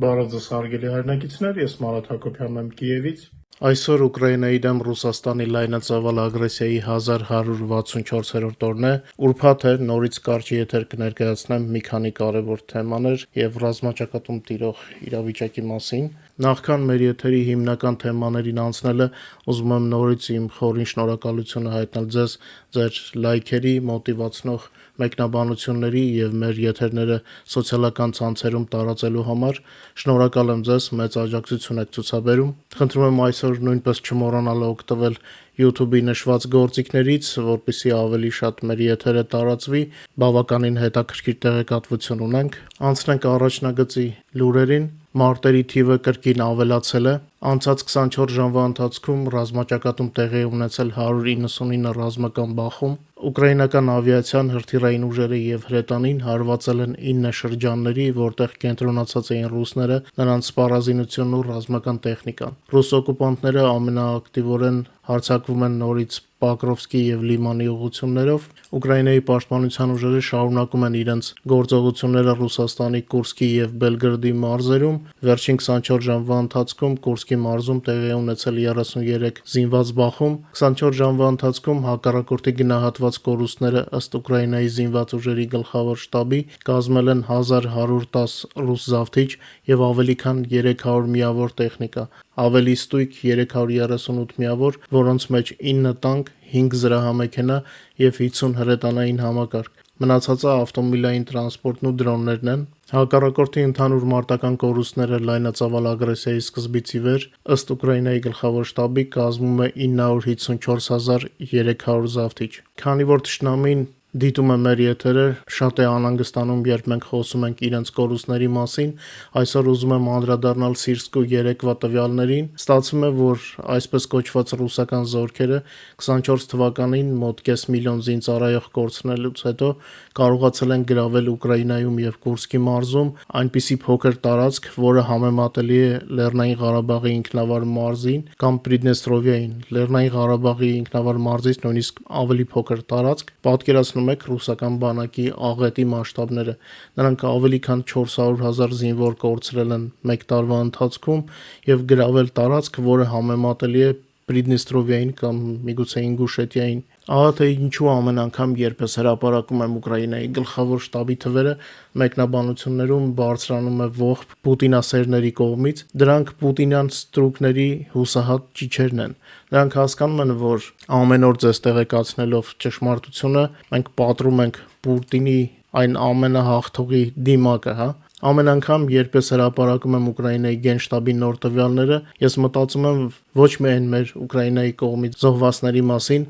Բարև ձեզ հարգելի հայրենակիցներ, ես Մարատ Հակոբյանն եմ Կիևից։ Այսօր Ուկրաինայի դեմ Ռուսաստանի լայնածավալ ագրեսիայի 1164-րդ օրն է։ Ուրբաթ է, նորից կարճ եթեր կներկայացնեմ մի քանի կարևոր թեմաներ եւ ռազմաճակատում տիրող իրավիճակի մասին։ Նախքան մեր եթերի հիմնական թեմաներին անցնելը, ուզում եմ նորից իմ խորին շնորհակալությունը հայտնել ձեզ ձեր լայքերի, մոտիվացնող մեկնաբանությունների եւ մեր եթերները սոցիալական ցանցերում տարածելու համար։ Շնորհակալ եմ ձեզ, մեծ աջակցություն եք ցուցաբերում։ Խնդրում եմ այսօր նույնպես չմոռանալ օգտվել YouTube-ի նշված գործիքներից, որպեսզի ավելի շատ մեր եթերը տարածվի, բավականին հետաքրքիր տեղեկատվություն ունենք։ Անցնենք առաջնագծի լուրերին։ Մարտերի թիվը կրկին ավելացել է։ Անցած 24 ժամվա ընթացքում ռազմաճակատում տեղի է ունեցել 199 ռազմական բախում։ Ուկրաինական ավիացիան, հրթիռային ուժերը եւ հրետանին հարվածել են 9 շրջանների, որտեղ կենտրոնացած էին ռուսները, նրանց սպառազինությունն ու ռազմական տեխնիկան։ Ռուս օկուպանտները ամենաակտիվորեն հարձակվում են նորից Պոկրովսկի եւ Լիմանի ուղղություններով։ Ուկրաինայի պաշտպանության ուժերը շարունակում են իրենց գործողությունները Ռուսաստանի Կուրսկի եւ Բելգրադի մարզերում։ Վերջին 24 ժամվա ընթացքում Կուրսկի մարզում տեղի է ունեցել 33 զինված բախում։ 24 ժամվա ընթացքում հակառակորդի գնահատված կորուստները ըստ Ուկրաինայի զինված ուժերի գլխավոր շտաբի կազմել են 1110 ռուս զավթիչ եւ ավելի քան 300 միավոր տեխնիկա, ավելի ստույգ 338 միավոր, որոնց մեջ 9 տանկ, 5 զրահամեքենա եւ 50 հրետանային համակարգ։ Մնացածը ավտոմոբիլային տրանսպորտն ու դրոններն են։ Հակառակորդի ընդհանուր մարտական կորուստները լայնածավալ ագրեսիայի սկզբից ի վեր ըստ Ուկրաինայի գլխավոր շտաբի կազմում է 954300 զավթիչ։ Քանի որ թշնամին դիտում է մեր եթերը, շատ է անհանգստանում, երբ մենք խոսում ենք իրենց կորուստների մասին։ Այսօր ուզում եմ անդրադառնալ Սիրսկու երեկվա տվյալներին։ Ստացվում է, որ այսպես կոչված ռուսական զորքերը 24 թվականին մոտ կես միլիոն զինծառայող կորցնելուց հետո կարողացել են գրավել Ուկրաինայում եւ Կուրսկի մարզում այնպիսի փոքր տարածք, որը համեմատելի է Լեռնային Ղարաբաղի ինքնավար մարզին կամ Պրիդնեստրովիային, Լեռնային Ղարաբաղի ինքնավար մարզից նույնիսկ ավելի փոքր տարածք։ Պատկերացնում եք ռուսական բանակի աղետի մասշտաբները։ Նրանք ավելի քան 400,000 զինվոր կորցրել են մեկ տարվա ընթացքում եւ գրավել տարածք, որը համեմատելի է Պրիդնեստրովիային կամ միգուցե Ինգուշետիային։ Ահա թե ինչու ամեն անգամ, երբ ես հրապարակում եմ Ուկրաինայի գլխավոր շտաբի թվերը, մեկնաբանություններում բարձրանում է ողբ պուտինասերների կողմից, դրանք պուտինյան ստրուկների հուսահատ ճիչերն են։ Նրանք հասկանում են, որ ամեն օր ձեզ տեղեկացնելով ճշմարտությունը, մենք պատռում ենք Պուտինի այն ամենահաղթողի դիմակը, հա։ Ամեն անգամ, երբ ես հրապարակում եմ Ուկրաինայի գենշտաբի նոր տվյալները, ես մտածում եմ ոչ միայն մեր Ուկրաինայի կողմից զոհվածների մասին,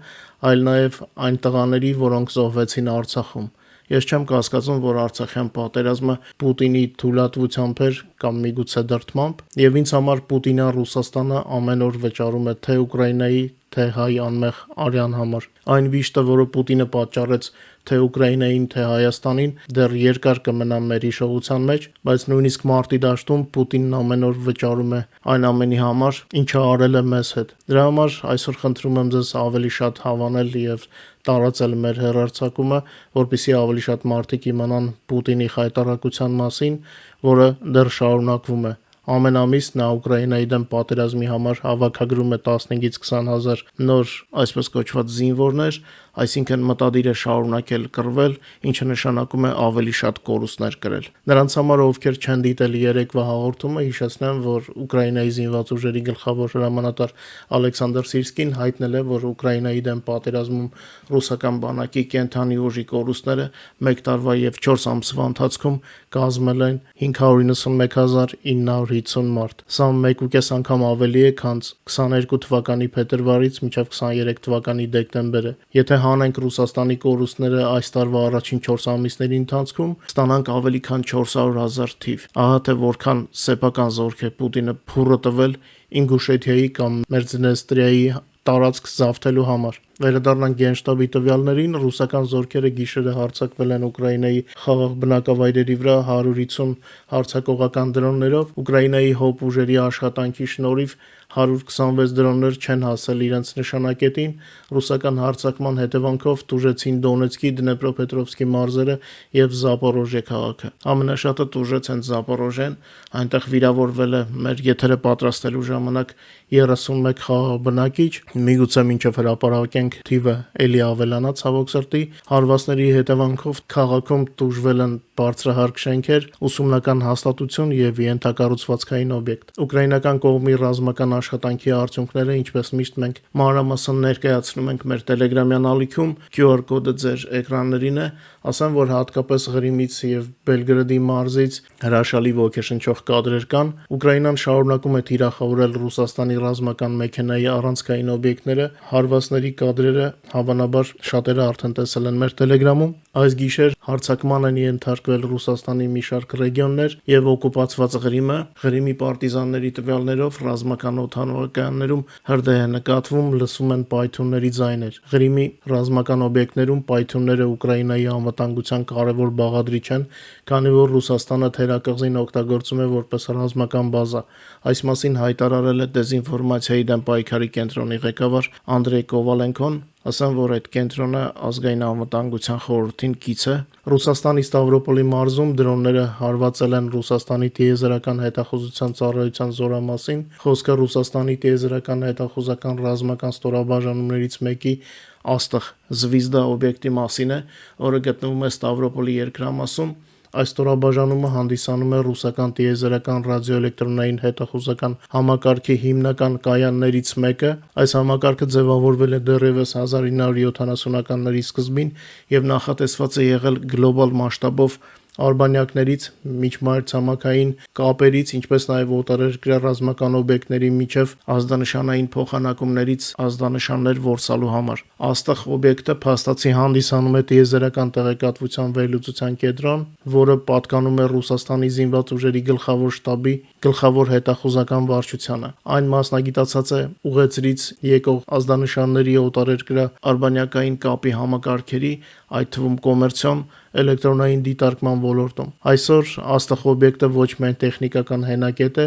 այլ նաև այն տղաների, որոնք զոհվեցին Արցախում։ Ես չեմ կասկածում, որ Արցախյան պատերազմը Պուտինի թույլատվությամբ էր կամ միգուցե դրդմամբ, եւ ինձ համար Պուտինյան Ռուսաստանը ամեն օր վճարում է թե Ուկրաինայի, թե հայ անմեղ արյան համար։ Այն վիշտը, որը Պուտինը պատճառեց թե Ուկրաինային, թե Հայաստանին, դեռ երկար կմնա մեր հիշողության մեջ, բայց նույնիսկ մարտի դաշտում Պուտինն ամեն օր վճարում է այն ամենի համար, ինչը արել է մեզ հետ։ Դրա համար այսօր խնդրում եմ ձեզ ավելի շատ հավանել եւ տարածել մեր հեռարձակումը, որպեսզի ավելի շատ մարդիկ իմանան Պուտինի խայտառակության մասին, որը դեռ շարունակվում է։ Ամեն ամիս նա Ուկրաինայի դեմ պատերազմի համար հավաքագրում է 15-ից 20,000 նոր, այսպես կոչված զինվորներ, այսինքն մտադիր է շարունակել կռվել, ինչը նշանակում է ավելի շատ կորուստներ կրել։ Նրանց համար, ովքեր չեն դիտել երեկվա հաղորդումը, հիշեցնեմ, որ Ուկրաինայի զինված ուժերի գլխավոր հրամանատար Ալեքսանդր Սիրսկին հայտնել է, որ Ուկրաինայի դեմ պատերազմում ռուսական բանակի կենթանի ուժի կորուստները 1 տարվա եւ 4 ամսվա ընթացքում կազմել են 591,950 մարդ։ Սա 1.5 անգամ ավելի է, քան 22 թվականի փետրվարից մինչև 23 թվականի դեկտեմբերը։ Եթե հանենք Ռուսաստանի կորուստները այս տարվա առաջին 4 ամիսների ընթացքում, ստանանք ավելի քան 400,000 թիվ։ Ահա թե որքան սեփական զորք է Պուտինը փուռը տվել Ինգուշետիայի կամ Մերձնեստրիայի տարածք զավթելու համար։ Վերադառնանք Գենշտաբի տվյալներին, ռուսական զորքերը գիշերը հարձակվել են Ուկրաինայի խաղաղ բնակավայրերի վրա 150 հարձակողական դրոններով։ Ուկրաինայի հոբ ուժերի աշխատանքի շնորհիվ 126 դրոններ չեն հասել իրենց նշանակետին։ Ռուսական հարձակման հետևանքով տուժեցին Դոնեցկի, Դնեպրոպետրովսկի մարզերը եւ Զապորոժյե քաղաքը։ Ամենաշատը տուժեց հենց Զապորոժեն, այնտեղ վիրավորվել է մեր եթերը պատրաստելու ժամանակ 31 խաղաղ բնակիչ, միգուցե մինչև հրապարակենք թիվը էլի ավելանա ցավոք սրտի։ Հարվածների հետևանքով քաղաքում տուժվել են բարձրահարկ շենքեր, ուսումնական հաստատություն եւ ենթակառուցվածքային օբյեկտ։ Ուկրաինական կողմի ռազմական աշխատանքի արդյունքները, ինչպես միշտ մենք մանրամասն ներկայացնում ենք մեր Telegram-յան ալիքում, QR կոդը ձեր էկրաններին է, ասեմ, որ հատկապես Ղրիմից եւ Բելգրադի մարզից հրաշալի ոգեշնչող կադրեր կան։ Ուկրաինան շարունակում է թիրախավորել Ռուսաստանի ռազմական մեքենայի առանցքային օբյեկտները, հարվածների կադրերը հավանաբար շատերը արդեն տեսել են մեր Telegram-ում։ Այս գիշեր հարձակման են ենթարկվել Ռուսաստանի մի շարք ռեգիոններ եւ օկուպացված Ղրիմի պարտիզանների տվյալներով ռազմական օդանավակայաններում հրդեհ է նկատվում, լսում են պայթյունների ձայներ։ Ղրիմի ռազմական օբյեկտներում պայթյունները Ուկրաինայի անվտանգության կարևոր բաղադրիչ են, քանի որ Ռուսաստանը թերակղզին օգտագործում է որպես ռազմական բազա։ Այս մասին հայտարարել է դեզինֆորմացիայի դեմ պայքարի կենտրոնի ղեկավար Անդրեյ Կովալենկոն, ասեմ, որ այդ կենտրոնը ազգային անվտանգության խորհրդին կից է։ Ռուսաստանի Ստավրոպոլի մարզում դրոնները հարվածել են Ռուսաստանի տիեզերական հետախուզության ծառայության զորամասին։ Խոսքը Ռուսաստանի տիեզերական հետախուզական ռազմական ստորաբաժանումներից մեկի Աստղ Զվիզդա օբյեկտի մասին է, որը գտնվում է Ստավրոպոլի երկրամասում։ Այս ստորաբաժանումը հանդիսանում է ռուսական տիեզերական ռադիոէլեկտրոնային հետախուզական համակարգի հիմնական կայաններից մեկը։ Այս համակարգը ձևավորվել է դեռևս 1970-ականների սկզբին եւ նախատեսված է եղել գլոբալ մասշտաբով արբանյակներից, միջմայրցամաքային կապերից, ինչպես նաև օտարերկրյա ռազմական օբյեկտների միջև ազդանշանային փոխանակումներից ազդանշաններ որսալու համար։ Աստղ օբյեկտը փաստացի հանդիսանում է տիեզերական տեղեկատվության վերլուծության կենտրոն, որը պատկանում է Ռուսաստանի զինված ուժերի գլխավոր շտաբի գլխավոր հետախուզական վարչությանը։ Այն մասնագիտացած է ուղեծրից եկող ազդանշանների օտարերկրյա արբանյակային կապի համակարգերի, այդ թվում կոմերցիոն, էլեկտրոնային դիտարկման ոլորտում։ Այսօր Աստղ օբյեկտը ոչ միայն տեխնիկական հենակետ է,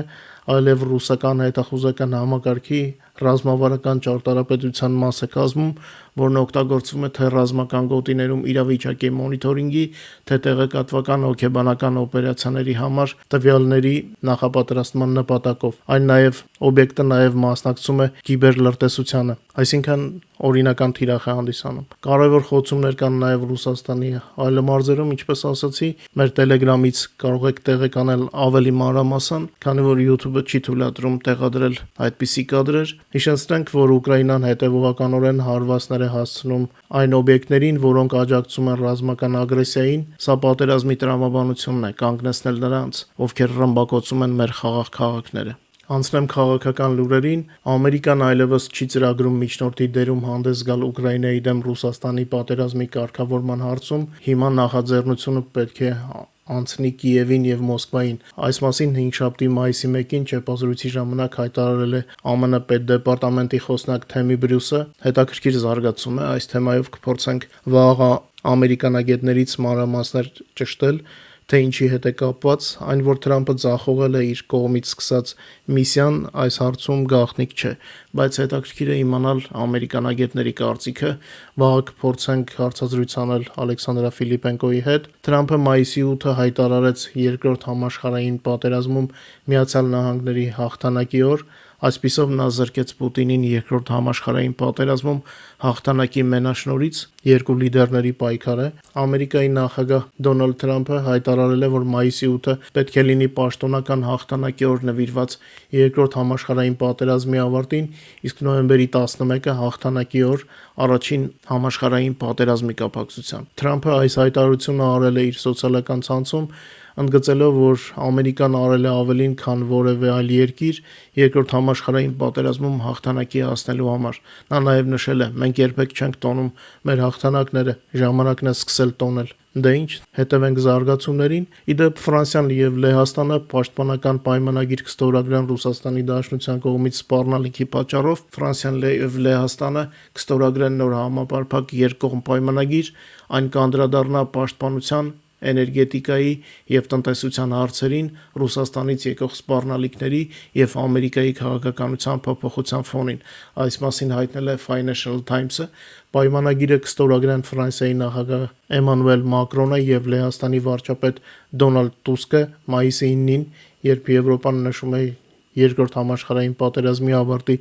այլև ռուսական հետախուզական համակարգի ռազմավարական ճարտարապետության մաս է կազմում, որն օգտագործվում է թե ռազմական գոտիներում իրավիճակի մոնիթորինգի, թե տեղեկատվական հոգեբանական օպերացիաների համար տվյալների նախապատրաստման նպատակով։ Այն նաև օբյեկտը նաև մասնակցում է կիբերլրտեսությանը, այսինքն օրինական թիրախ է հանդիսանում։ Կարևոր խոցումներ կան նաև Ռուսաստանի այլ մարզերում, ինչպես ասացի, մեր Telegram-ից կարող եք տեղեկանել ավելի մանրամասն, քանի որ YouTube-ը չի թույլատրում տեղադրել այդպիսի կադրեր։ Հիշեցնենք, որ Ուկրաինան հետևողականորեն հարվածներ է հասցնում այն օբյեկտներին, որոնք աջակցում են ռազմական ագրեսիային։ Սա պատերազմի տրամաբանությունն է, կանգնեցնել նրանց, ովքեր ռմբակոծում են մեր խաղաղ քաղաքները։ Անցնեմ քաղաքական լուրերին։ Ամերիկան այլևս չի ծրագրում միջնորդի դերում հանդես գալ Ուկրաինայի դեմ Ռուսաստանի պատերազմի կարգավորման հարցում։ Հիմա նախաձեռնությունը պետք է անցնի Կիևին եւ Մոսկվային։ Այս մասին 5-շաբթի մայիսի 1-ին ճեպազրույցի ժամանակ հայտարարել է ԱՄՆ պետդեպարտամենտի խոսնակ Թեմի Բրյուսը։ Հետաքրքիր զարգացում է, այս թեմայով կփորձենք վաղ ամերիկանագետներից մանրամասներ ճշտել, թե ինչի հետ է կապված, այն որ Թրամփը ձախողել է իր կողմից սկսած միսիան այս հարցում գաղտնիք չէ, բայց հետաքրքիր է իմանալ ամերիկանագետների կարծիքը։ Վաղ կփորձենք հարցազրույց անել Ալեքսանդրա Ֆիլիպենկոյի հետ։ Թրամփը մայիսի 8-ը հայտարարեց երկրորդ համաշխարհային պատերազմում Միացյալ Նահանգների հաղթանակի օր։ Այսպիսով նա զրկեց Պուտինին երկրորդ համաշխարհային պատերազմում հաղթանակի մենաշնորհից։ Երկու լիդերների պայքար է։ Ամերիկայի նախագահ Դոնալդ Թրամփը հայտարարել է, որ մայիսի 8-ը պետք է լինի պաշտոնական հաղթանակի օր նվիրված երկրորդ համաշխարհային պատերազմի ավարտին, իսկ նոյեմբերի 11-ը հաղթանակի օր առաջին համաշխարհային պատերազմի կապակցությամբ։ Թրամփը այս հայտարարությունը արել է իր սոցիալական ցանցում, ընդգծելով, որ Ամերիկան արել է ավելին, քան որևէ այլ երկիր երկրորդ համաշխարհային պատերազմում հաղթանակի հասնելու համար։ Նա նաև նշել է. «Մենք երբեք չենք տոնում մեր հաղթանակները, ժամանակն է սկսել տոնել»։ Դե ինչ, հետևենք զարգացումներին։ Իդեպ Ֆրանսիան եւ Լեհաստանը պաշտպանական պայմանագիր կստորագրեն Ռուսաստանի Դաշնության կողմից սպառնալիքի պատճառով։ Ֆրանսիան եւ Լեհաստանը կստորագրեն նոր համապարփակ երկկողմ պայմանագիր, այն կանդրադառնա պաշտպանության, էներգետիկայի եւ տնտեսության հարցերին Ռուսաստանից եկող սպառնալիքների եւ Ամերիկայի քաղաքականության փոփոխության ֆոնին։ Այս մասին հայտնել է Financial Times-ը։ Պայմանագիրը կստորագրեն Ֆրանսիայի նախագահ Էմանուել Մակրոնը եւ Լեհաստանի վարչապետ Դոնալդ Տուսկը մայիսի 9-ին, երբ Եվրոպան նշում է Երկրորդ համաշխարհային պատերազմի ավարտի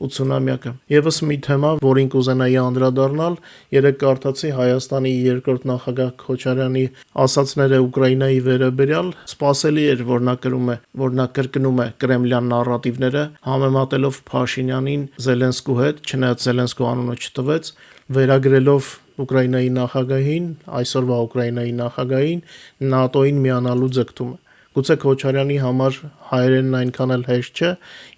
80-ամյակը։ Եվս մի թեմա, որին կուզենայի անդրադառնալ, երեք կարդացի Հայաստանի երկրորդ նախագահ Քոչարյանի ասացները Ուկրաինայի վերաբերյալ։ Սպասելի էր, որ նա կրկնում է կրեմլյան նարատիվները, համեմատելով Փաշինյանին Զելենսկու հետ, չնայած Զելենսկու անունը չտվեց, վերագրելով Ուկրաինայի նախագահին, այսօրվա Ուկրաինայի նախագահին ՆԱՏՕ-ին միանալու ձգտումը։ Գուցե Քոչարյանի համար հայերենն այնքան էլ հեշտ չէ,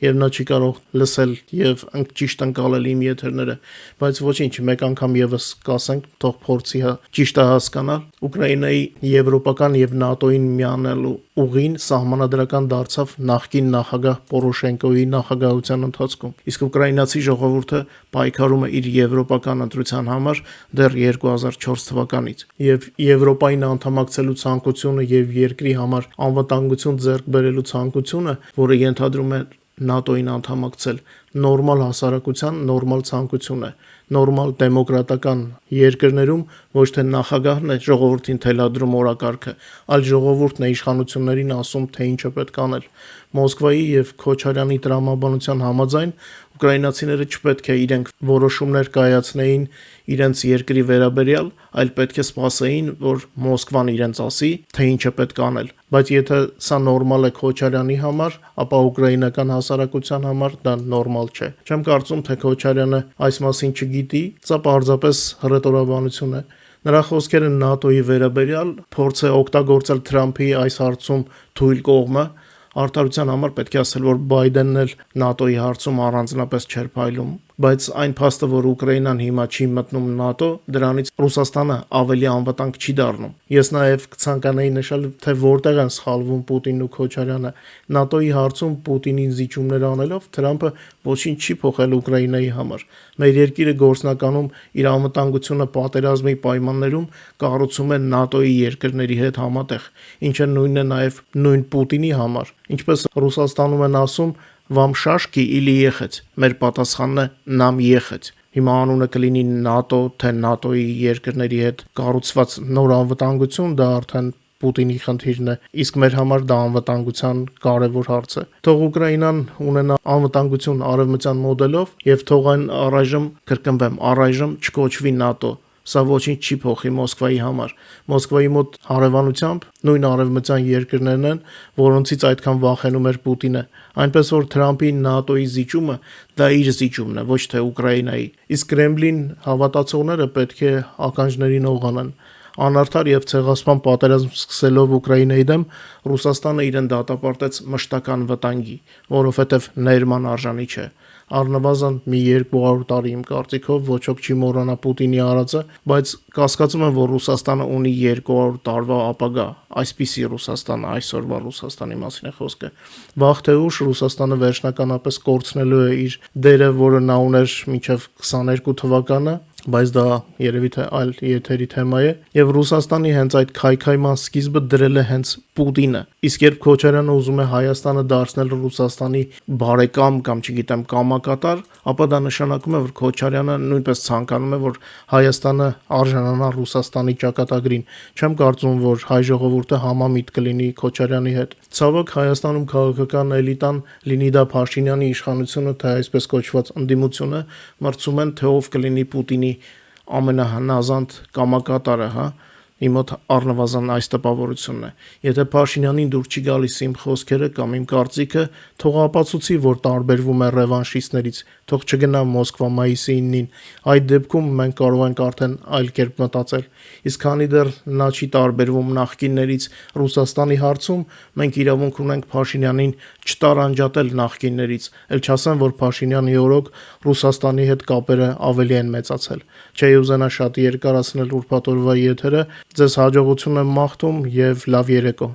եւ նա չի կարող լսել եւ ճիշտ ընկալել իմ եթերները, բայց ոչինչ, մեկ անգամ եւս կասենք, թող փորձի ճիշտը հասկանալ։ Ուկրաինայի եվրոպական եւ ՆԱՏՕ-ին միանալու ուղին սահմանադրական դարձավ նախկին նախագահ Պորոշենկոյի նախագահության ընթացքում, իսկ ուկրաինացի ժողովուրդը պայքարում է իր եվրոպական ընտրության համար դեռ 2004 թվականից, եւ Եվրոպային անդամակցելու ցանկությունը եւ երկրի համար անվտանգություն ձեռք բերելու ցանկությունը, որը ենթադրում է ՆԱՏՕ-ին անդամակցել, նորմալ հասարակության նորմալ ցանկություն է, նորմալ դեմոկրատական երկրներում ոչ թե նախագահն է ժողովրդին թելադրում օրակարգը, այլ ժողովուրդն է իշխանություններին ասում, թե ինչը պետք անել։ Մոսկվայի եւ Քոչարյանի տրամաբանության համաձայն ուկրաինացիները չպետք է իրենք որոշումներ կայացնեին իրենց երկրի վերաբերյալ, այլ պետք է սպասեին, որ Մոսկվան իրենց ասի, թե ինչը պետք անել։ Բայց եթե սա նորմալ է Քոչարյանի համար, ապա ուկրաինական հասարակության համար դա նորմալ չէ։ Չեմ կարծում, թե Քոչարյանը այս մասին չգիտի, սա պարզապես հռետորաբանություն է։ Նրա խոսքերը ՆԱՏՕ-ի վերաբերյալ փորձ է օգտագործել Թրամփի այս հարցում թույլ կողմը։ Արդարության համար պետք է ասել, որ Բայդենն էլ ՆԱՏՕ-ի հարցում առանձնապես չէր փայլում, բայց այն փաստը, որ Ուկրաինան հիմա չի մտնում ՆԱՏՕ, դրանից Ռուսաստանը ավելի անվտանգ չի դառնում։ Ես նաև կցանկանայի նշել, թե որտեղ են սխալվում Պուտինն ու Քոչարյանը։ ՆԱՏՕ-ի հարցում Պուտինին զիջումներ անելով Թրամփը ոչինչ չի փոխել Ուկրաինայի համար։ Մեր երկիրը գործնականում իր անվտանգությունը պատերազմի պայմաններում կառուցում է ՆԱՏՕ-ի երկրների հետ համատեղ, ինչը նույնն է նաև նույն Պուտինի համար։ Ինչպես Ռուսաստանում են ասում, «Вам шашки или ехать»։ Մեր պատասխանն է «Нам ехать»։ Հիմա անունը կլինի ՆԱՏՕ, թե ՆԱՏՕ-ի երկրների հետ կառուցված նոր անվտանգություն, դա արդեն Պուտինի խնդիրն է, իսկ մեր համար դա անվտանգության կարևոր հարց է։ Թող Ուկրաինան ունենա անվտանգություն արևմտյան մոդելով եւ թող այն առայժմ չկոչվի ՆԱՏՕ։ Սա ոչինչ չի փոխի Մոսկվայի համար։ Մոսկվայի մոտ հարևանությամբ նույն արևմտյան երկրներն են, որոնցից այդքան վախենում էր Պուտինը։ Այնպես որ Թրամփի ՆԱՏՕ-ի զիջումը դա իր զիջումն է, ոչ թե Ուկրաինայի։ Իսկ Կրեմլին հավատացողները պետք է ականջներին օղանան։ Անարդար եւ ցեղասպան պատերազմ սկսելով Ուկրաինայի դեմ Ռուսաստանը իրեն դատապարտեց մշտական վտանգի, որովհետեւ ներման արժանի չէ։ Առնվազն մի 200 տարի իմ կարծիքով ոչ ոք չի մոռանա Պուտինի արածը, բայց կասկածում եմ, որ Ռուսաստանը ունի 200 տարվա ապագա, այսպիսի Ռուսաստանը, այսօրվա Ռուսաստանի մասին է խոսքը։ Վաղ թե ուշ Ռուսաստանը վերջնականապես կորցնելու է իր դերը, որը նա ուներ մինչև 22 թվականը, բայց դա երևի թե այլ եթերի թեմա է, եւ Ռուսաստանի հենց այդ քայքայման սկիզբը դրել է հենց Պուտինը։ Իսկ երբ Քոչարյանը ուզում է Հայաստանը դարձնել Ռուսաստանի բարեկամ կամ չգիտեմ կամակատար, ապա դա նշանակում է, որ Քոչարյանը նույնպես ցանկանում է, որ Հայաստանը արժանանա Ռուսաստանի ճակատագրին։ Չեմ կարծում, որ հայ ժողովուրդը համամիտ կլինի Քոչարյանի հետ։ Ցավոք Հայաստանում քաղաքական էլիտան, լինի դա Փաշինյանի իշխանությունը, թե այսպես կոչված ընդդիմությունը, մրցում են, թե ով կլինի Պուտինի ամենահնազանդ կամակատարը, հա։ Իմ մոտ առնվազն այս տպավորությունն է։ Եթե Փաշինյանին դուր չի գալիս իմ խոսքերը կամ իմ կարծիքը, թող ապացուցի, որ տարբերվում է ռևանշիստներից, թող չգնա Մոսկվա մայիսի 9-ին։ Այդ դեպքում մենք կարող ենք արդեն այլ կերպ մտածել։ Իսկ քանի դեռ նա չի տարբերվում նախկիններից Ռուսաստանի հարցում, մենք իրավունք ունենք Փաշինյանին չտարանջատել նախկիններից, ել չասեմ, որ Փաշինյանի օրոք Ռուսաստանի հետ կապերը ավելի են մեծացել։ Չէի ուզենա շատ երկարացնել ուրբաթ օրվա եթերը, ձեզ հաջողություն եմ մաղթում եւ լավ երեկո։